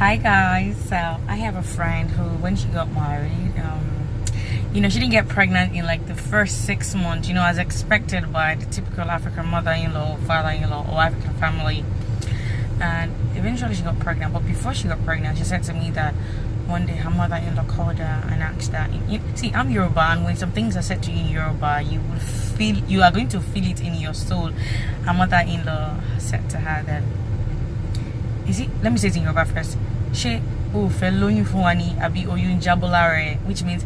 Hi guys. So I have a friend who, when she got married, she didn't get pregnant in like the first 6 months, as expected by the typical African mother-in-law, father-in-law, or African family. And eventually she got pregnant. But before she got pregnant, she said to me that one day her mother-in-law called her and asked her. See, I'm Yoruba, and when some things are said to you in Yoruba, you are going to feel it in your soul. Her mother-in-law said to her that, let me say it in Yoruba first. She which means,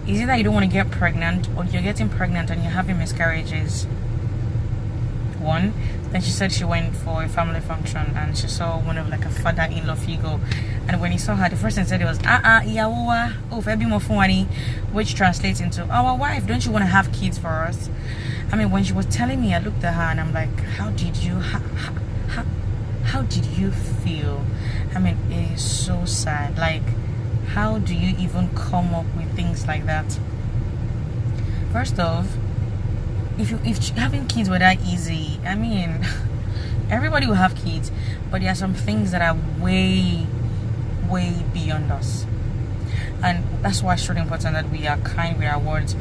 is it that you don't want to get pregnant, or you're getting pregnant and you're having miscarriages? One. Then she said she went for a family function and she saw one of like a father-in-law figure, and when he saw her, the first thing he said was which translates into, our wife, don't you want to have kids for us? I mean, when she was telling me, I looked at her and I'm like, how did you feel? I mean, it is so sad. Like, how do you even come up with things like that? First off, if having kids were that easy, I mean, everybody will have kids, but there are some things that are way beyond us, and that's why it's really important that we are kind with our words.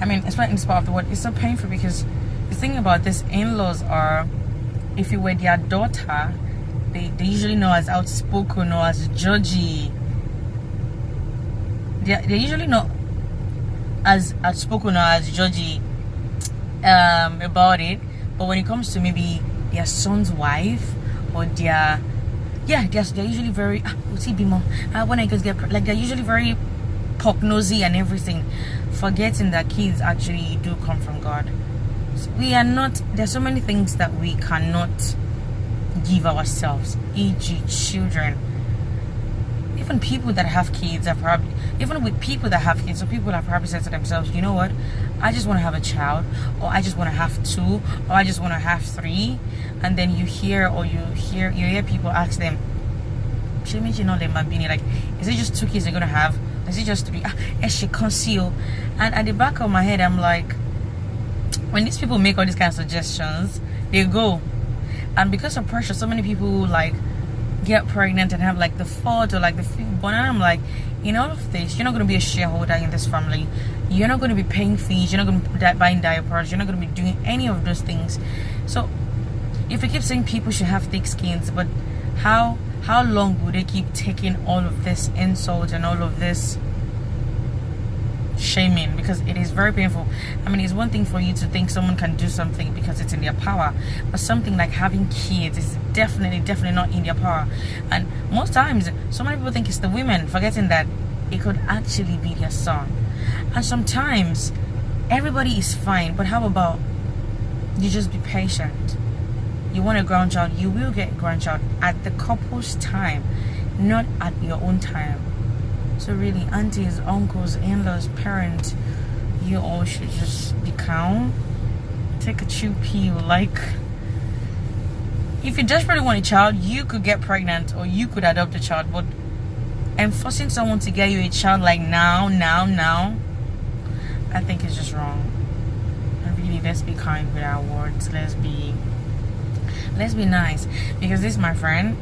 I mean, especially in this part of the world, it's so painful because the thing about this in-laws are, if you were their daughter, they usually know as outspoken or as judgy. They're usually not as outspoken or as judgy about it, but when it comes to maybe their son's wife or they're usually very when I get like, they're usually very nosy and everything, forgetting that kids actually do come from God. So there's so many things that we cannot give ourselves, e.g. children. Even people that have kids are probably, even with people that have kids, so people have probably said to themselves, you know what, I just want to have a child, or I just want to have 2, or I just want to have 3. And then you hear people ask them, like, is it just 2 kids you're gonna have? Is it just 3? She conceal. And at the back of my head, I'm like, when these people make all these kind of suggestions, they go, and because of pressure, so many people like get pregnant and have like the 4th or like the 5th born, and I'm like, in all of this, you're not going to be a shareholder in this family, you're not going to be paying fees, you're not going to be buying diapers, you're not going to be doing any of those things. So if we keep saying people should have thick skins, but how long will they keep taking all of this insult and all of this shaming? Because it is very painful. I mean, it's one thing for you to think someone can do something because it's in their power, but something like having kids is definitely not in their power. And most times, so many people think it's the women, forgetting that it could actually be their son. And sometimes everybody is fine, but how about you just be patient? You want a grandchild, you will get a grandchild at the couple's time, not at your own time. So really, aunties, uncles, in-laws, parents, you all should just be calm. Take a chill pill. Like, if you desperately want a child, you could get pregnant or you could adopt a child. But enforcing someone to get you a child like now, I think it's just wrong. And really, let's be kind with our words. Let's be nice. Because this is my friend.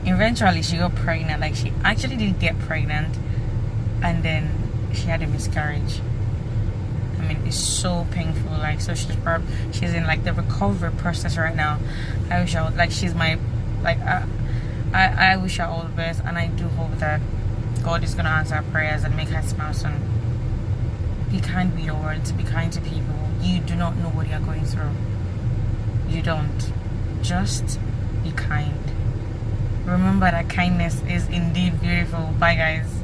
Eventually she got pregnant. Like, she actually did get pregnant, and then she had a miscarriage. I mean, it's so painful. Like, so she's in like the recovery process right now. I wish I would, like, she's my, like, I wish her all the best, and I do hope that God is gonna answer our prayers and make her smile soon. Be kind with your words, be kind to people. You do not know what you're going through. You don't. Just be kind. Remember that kindness is indeed beautiful. Bye guys.